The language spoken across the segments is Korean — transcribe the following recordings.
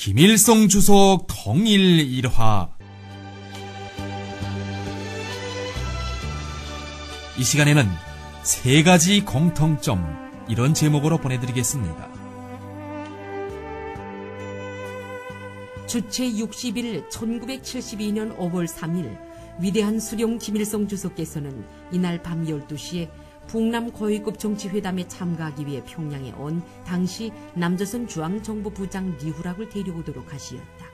김일성 주석 통일 일화. 이 시간에는 세 가지 공통점, 이런 제목으로 보내드리겠습니다. 주체 60일 1972년 5월 3일 위대한 수령 김일성 주석께서는 이날 밤 12시에 북남 고위급 정치회담에 참가하기 위해 평양에 온 당시 남조선 중앙정보부장 리후락을 데려오도록 하시었다.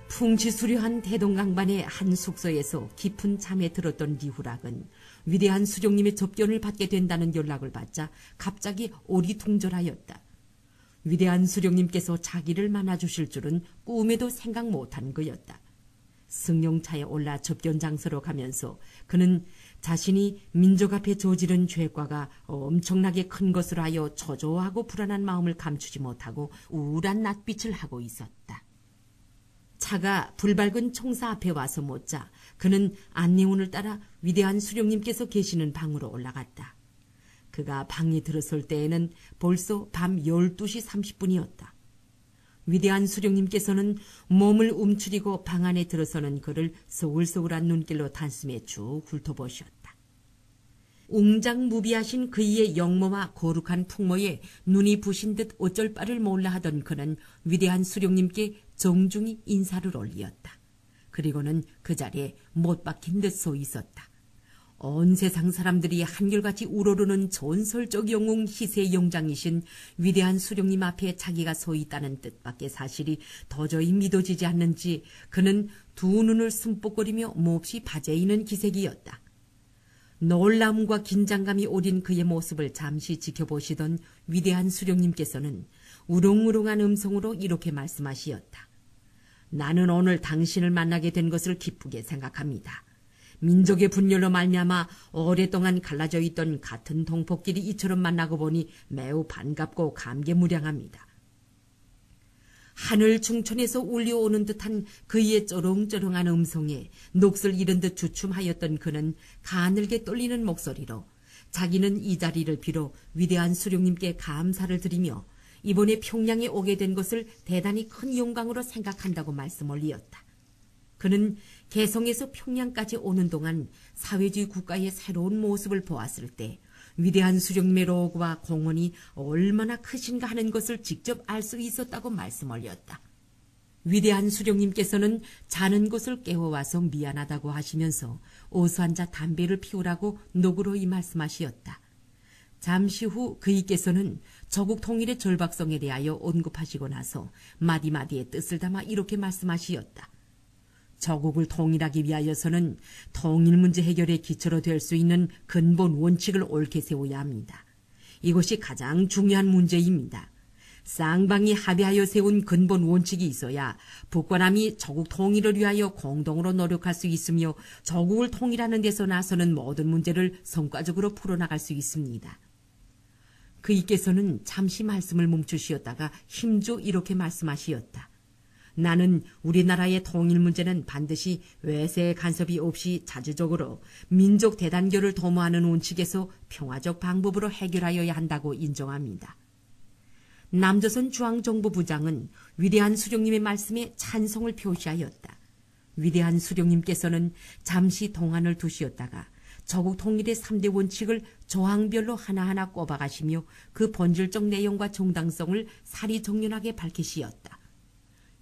풍치수려한 대동강반의 한 숙소에서 깊은 잠에 들었던 리후락은 위대한 수령님의 접견을 받게 된다는 연락을 받자 갑자기 오리통절하였다. 위대한 수령님께서 자기를 만나주실 줄은 꿈에도 생각 못한 거였다. 승용차에 올라 접견 장소로 가면서 그는 자신이 민족 앞에 저지른 죄과가 엄청나게 큰 것으로 하여 초조하고 불안한 마음을 감추지 못하고 우울한 낯빛을 하고 있었다. 차가 불밝은 총사 앞에 와서 못자 그는 안내원을 따라 위대한 수령님께서 계시는 방으로 올라갔다. 그가 방에 들어설 때에는 벌써 밤 12시 30분이었다. 위대한 수령님께서는 몸을 움츠리고 방 안에 들어서는 그를 소울소울한 눈길로 단숨에 쭉 훑어보셨다. 웅장무비하신 그의 영모와 거룩한 풍모에 눈이 부신 듯 어쩔 바를 몰라 하던 그는 위대한 수령님께 정중히 인사를 올리었다. 그리고는 그 자리에 못 박힌 듯 서 있었다. 온 세상 사람들이 한결같이 우러르는 전설적 영웅 희세 영장이신 위대한 수령님 앞에 자기가 서 있다는 뜻밖의 사실이 도저히 믿어지지 않는지 그는 두 눈을 숨뻑거리며 몹시 바제이는 기색이었다. 놀라움과 긴장감이 오린 그의 모습을 잠시 지켜보시던 위대한 수령님께서는 우렁우렁한 음성으로 이렇게 말씀하시었다. 나는 오늘 당신을 만나게 된 것을 기쁘게 생각합니다. 민족의 분열로 말미암아 오랫동안 갈라져 있던 같은 동포끼리 이처럼 만나고 보니 매우 반갑고 감개무량합니다. 하늘 중천에서 울려오는 듯한 그의 쩌렁쩌렁한 음성에 녹슬 잃은 듯 주춤하였던 그는 가늘게 떨리는 목소리로 자기는 이 자리를 빌어 위대한 수령님께 감사를 드리며 이번에 평양에 오게 된 것을 대단히 큰 영광으로 생각한다고 말씀 올리었다. 그는 개성에서 평양까지 오는 동안 사회주의 국가의 새로운 모습을 보았을 때 위대한 수령님의 로고와 공헌이 얼마나 크신가 하는 것을 직접 알 수 있었다고 말씀 올렸다. 위대한 수령님께서는 자는 곳을 깨워와서 미안하다고 하시면서 어서 앉아 담배를 피우라고 녹으로 이 말씀하시었다. 잠시 후 그이께서는 조국 통일의 절박성에 대하여 언급하시고 나서 마디마디의 뜻을 담아 이렇게 말씀하시었다. 조국을 통일하기 위하여서는 통일 문제 해결의 기초로 될 수 있는 근본 원칙을 옳게 세워야 합니다. 이것이 가장 중요한 문제입니다. 쌍방이 합의하여 세운 근본 원칙이 있어야 북과 남이 조국 통일을 위하여 공동으로 노력할 수 있으며 조국을 통일하는 데서 나서는 모든 문제를 성과적으로 풀어나갈 수 있습니다. 그이께서는 잠시 말씀을 멈추시었다가 힘줘 이렇게 말씀하시었다. 나는 우리나라의 통일 문제는 반드시 외세의 간섭이 없이 자주적으로 민족 대단결을 도모하는 원칙에서 평화적 방법으로 해결하여야 한다고 인정합니다. 남조선 중앙정보부장은 위대한 수령님의 말씀에 찬성을 표시하였다. 위대한 수령님께서는 잠시 동안을 두시었다가 조국 통일의 3대 원칙을 조항별로 하나하나 꼽아가시며 그 본질적 내용과 정당성을 사리정연하게 밝히시었다.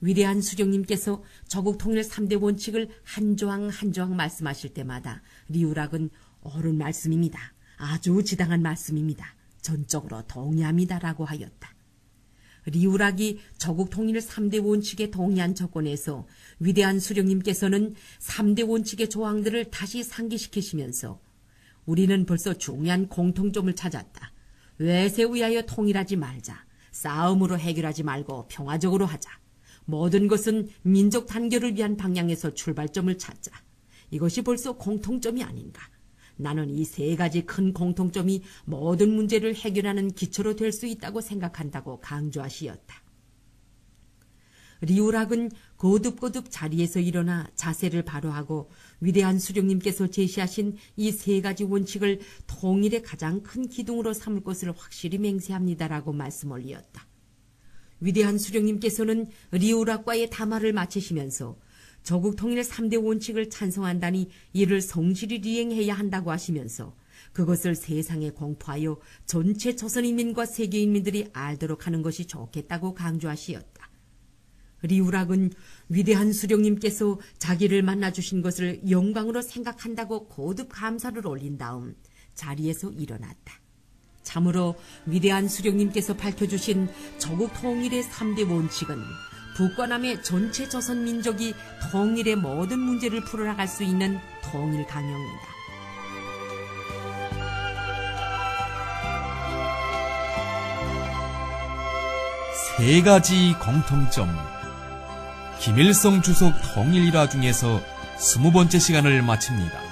위대한 수령님께서 조국 통일 3대 원칙을 한 조항 한 조항 말씀하실 때마다 리우락은 옳은 말씀입니다. 아주 지당한 말씀입니다. 전적으로 동의합니다라고 하였다. 리우락이 조국 통일 3대 원칙에 동의한 조건에서 위대한 수령님께서는 3대 원칙의 조항들을 다시 상기시키시면서 우리는 벌써 중요한 공통점을 찾았다. 외세에 의하여 통일하지 말자. 싸움으로 해결하지 말고 평화적으로 하자. 모든 것은 민족 단결을 위한 방향에서 출발점을 찾자. 이것이 벌써 공통점이 아닌가. 나는 이 세 가지 큰 공통점이 모든 문제를 해결하는 기초로 될 수 있다고 생각한다고 강조하시었다. 리우락은 거듭거듭 자리에서 일어나 자세를 바로 하고 위대한 수령님께서 제시하신 이 세 가지 원칙을 통일의 가장 큰 기둥으로 삼을 것을 확실히 맹세합니다라고 말씀 올리었다. 위대한 수령님께서는 리우락과의 담화를 마치시면서 조국 통일 3대 원칙을 찬성한다니 이를 성실히 이행해야 한다고 하시면서 그것을 세상에 공포하여 전체 조선인민과 세계인민들이 알도록 하는 것이 좋겠다고 강조하시었다. 리우락은 위대한 수령님께서 자기를 만나주신 것을 영광으로 생각한다고 거듭 감사를 올린 다음 자리에서 일어났다. 참으로 위대한 수령님께서 밝혀주신 조국 통일의 3대 원칙은 북과 남의 전체 조선민족이 통일의 모든 문제를 풀어나갈 수 있는 통일 강령이다. 세 가지 공통점. 김일성 주석 통일 일화 중에서 20번째 시간을 마칩니다.